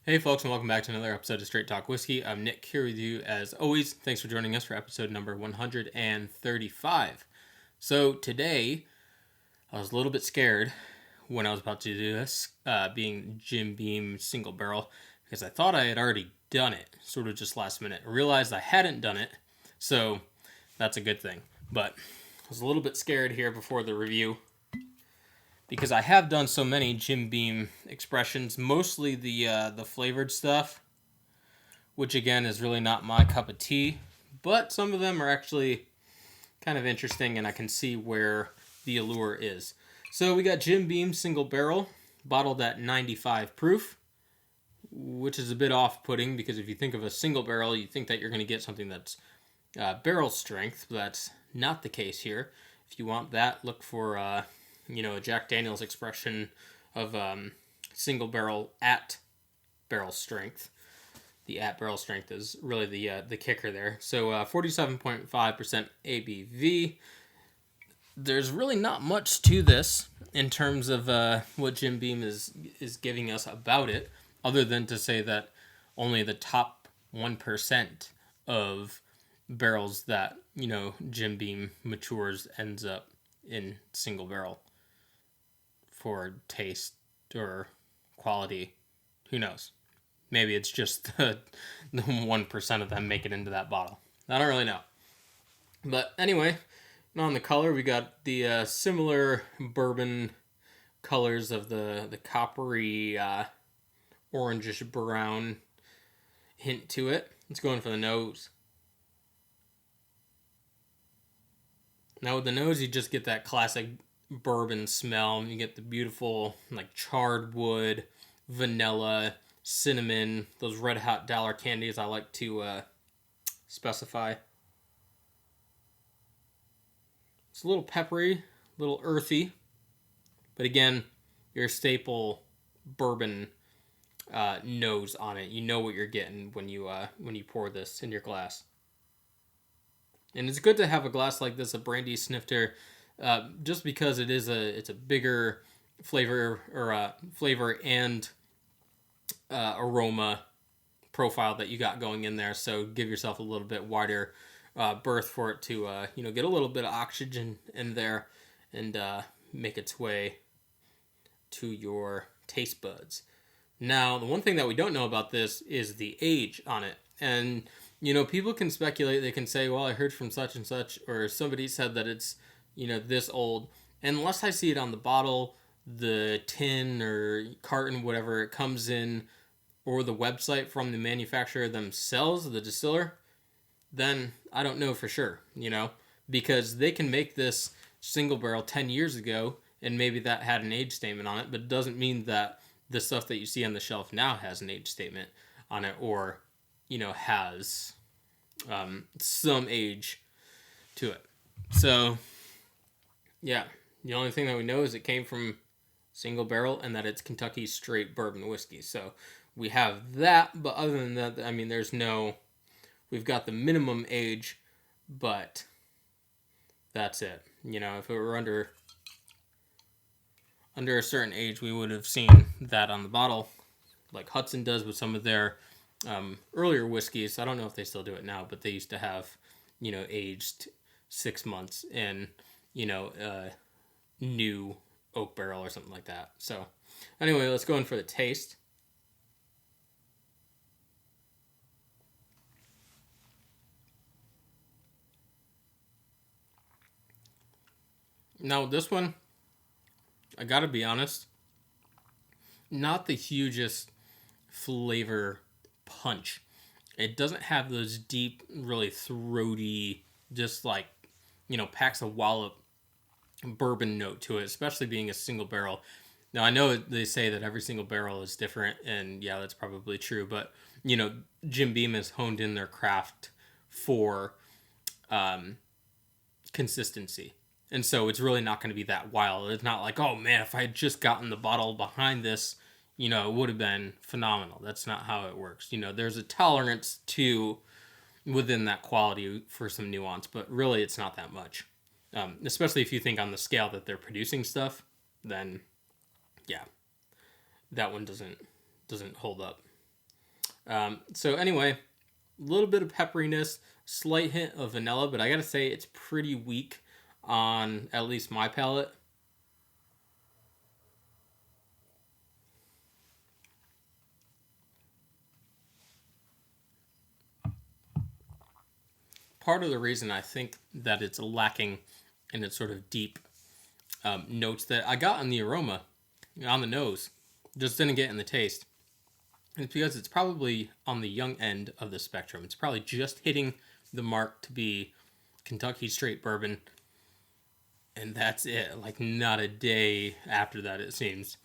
Hey folks, and welcome back to another episode of Straight Talk Whiskey. I'm Nick here with you as always. Thanks for joining us for episode number 135. So today, I was a little bit scared when I was about to do this, being Jim Beam single barrel, because I thought I had already done it, sort of just last minute. I realized I hadn't done it, so that's a good thing. But I was a little bit scared here before the review, because I have done so many Jim Beam expressions, mostly the flavored stuff, which again is really not my cup of tea, but some of them are actually kind of interesting, and I can see where the allure is. So we got Jim Beam single barrel, bottled at 95 proof, which is a bit off-putting because if you think of a single barrel, you think that you're going to get something that's barrel strength, but that's not the case here. If you want that, look for a Jack Daniel's expression of single barrel at barrel strength. The at barrel strength is really the kicker there. So 47.5% ABV. There's really not much to this in terms of what Jim Beam is giving us about it, other than to say that only the top 1% of barrels that Jim Beam matures ends up in single barrel. For taste or quality, who knows? Maybe it's just the 1% of them make it into that bottle. I don't really know. But anyway, on the color, we got the similar bourbon colors of the coppery orangish brown hint to it. Let's go in for the nose. Now with the nose, you just get that classic bourbon smell. You get the beautiful like charred wood, vanilla, cinnamon, those red hot dollar candies I like to specify. It's a little peppery, a little earthy, but again, your staple bourbon nose on it. You know what you're getting when you pour this in your glass. And it's good to have a glass like this, a brandy snifter, just because it's a bigger flavor and aroma profile that you got going in there. So give yourself a little bit wider berth for it to get a little bit of oxygen in there and make its way to your taste buds. Now, the one thing that we don't know about this is the age on it. And people can speculate. They can say, well, I heard from such and such, or somebody said that it's this old. Unless I see it on the bottle, the tin or carton, whatever it comes in, or the website from the manufacturer themselves, the distiller, then I don't know for sure, because they can make this single barrel 10 years ago, and maybe that had an age statement on it, but it doesn't mean that the stuff that you see on the shelf now has an age statement on it, or has some age to it. So, yeah, the only thing that we know is it came from single barrel and that it's Kentucky straight bourbon whiskey. So we have that, but other than that, I mean, we've got the minimum age, but that's it. If it were under a certain age, we would have seen that on the bottle, like Hudson does with some of their earlier whiskeys. I don't know if they still do it now, but they used to have, aged 6 months in, new oak barrel or something like that. So anyway, let's go in for the taste. Now with this one, I gotta be honest, not the hugest flavor punch. It doesn't have those deep, really throaty, just like, packs a wallop bourbon note to it, especially being a single barrel. Now, I know they say that every single barrel is different, and yeah, that's probably true, but, Jim Beam has honed in their craft for consistency. And so it's really not going to be that wild. It's not like, oh man, if I had just gotten the bottle behind this, it would have been phenomenal. That's not how it works. There's a tolerance to within that quality for some nuance, but really it's not that much. Especially if you think on the scale that they're producing stuff, then yeah, that one doesn't hold up. So anyway, a little bit of pepperiness, slight hint of vanilla, but I gotta say it's pretty weak on at least my palate. Part of the reason I think that it's lacking in its sort of deep notes that I got on the aroma, on the nose, just didn't get in the taste. And it's because it's probably on the young end of the spectrum. It's probably just hitting the mark to be Kentucky straight bourbon, and that's it. Like, not a day after that, it seems.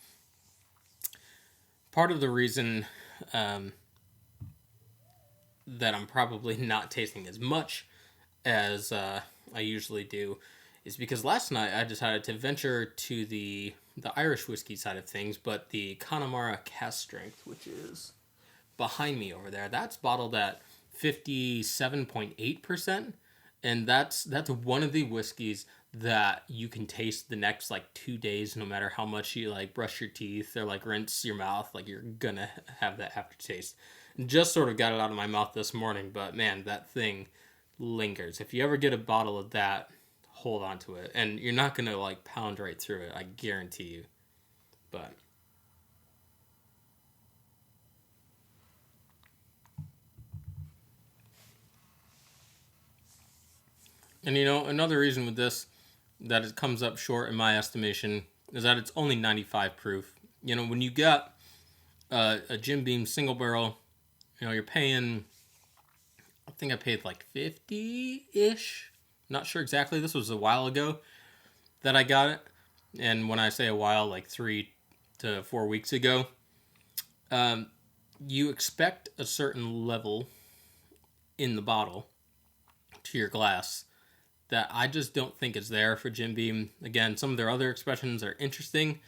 Part of the reason that I'm probably not tasting as much as I usually do is because last night I decided to venture to the Irish whiskey side of things, but the Connemara cask strength, which is behind me over there, that's bottled at 57.8%, and that's one of the whiskeys that you can taste the next like 2 days, no matter how much you like brush your teeth or like rinse your mouth, like you're gonna have that aftertaste. Just sort of got it out of my mouth this morning, but man, that thing lingers. If you ever get a bottle of that, hold on to it, and you're not gonna like pound right through it, I guarantee you. But and another reason with this that it comes up short in my estimation is that it's only 95 proof. When you got a Jim Beam single barrel, you're paying, I think I paid like 50-ish. Not sure exactly. This was a while ago that I got it. And when I say a while, like 3 to 4 weeks ago, you expect a certain level in the bottle to your glass that I just don't think is there for Jim Beam. Again, some of their other expressions are interesting.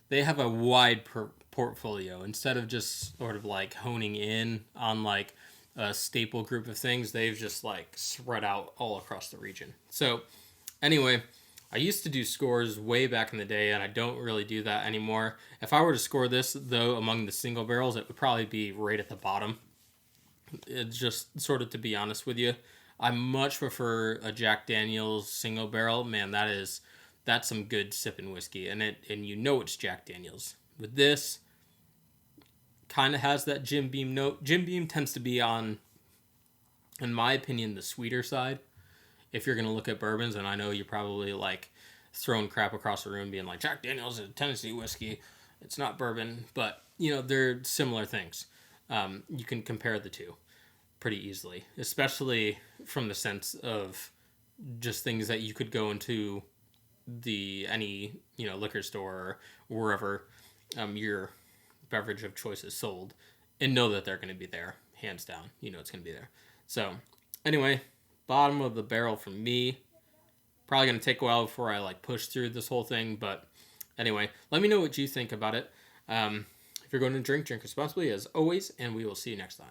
They have a wide portfolio. Instead of just sort of like honing in on like a staple group of things, they've just like spread out all across the region. So anyway, I used to do scores way back in the day, and I don't really do that anymore. If I were to score this, though, among the single barrels, it would probably be right at the bottom. It's just sort of, to be honest with you, I much prefer a Jack Daniel's single barrel. Man, that's some good sipping whiskey, and it's Jack Daniel's. With this, kind of has that Jim Beam note. Jim Beam tends to be on, in my opinion, the sweeter side. If you're going to look at bourbons, and I know you're probably like throwing crap across the room being like, Jack Daniel's is a Tennessee whiskey. It's not bourbon, but, they're similar things. You can compare the two pretty easily, especially from the sense of just things that you could go into any liquor store or wherever your beverage of choice is sold and know that they're going to be there, hands down. It's going to be there. So anyway, bottom of the barrel for me. Probably going to take a while before I like push through this whole thing, but anyway, let me know what you think about it. If you're going to drink responsibly as always, and we will see you next time.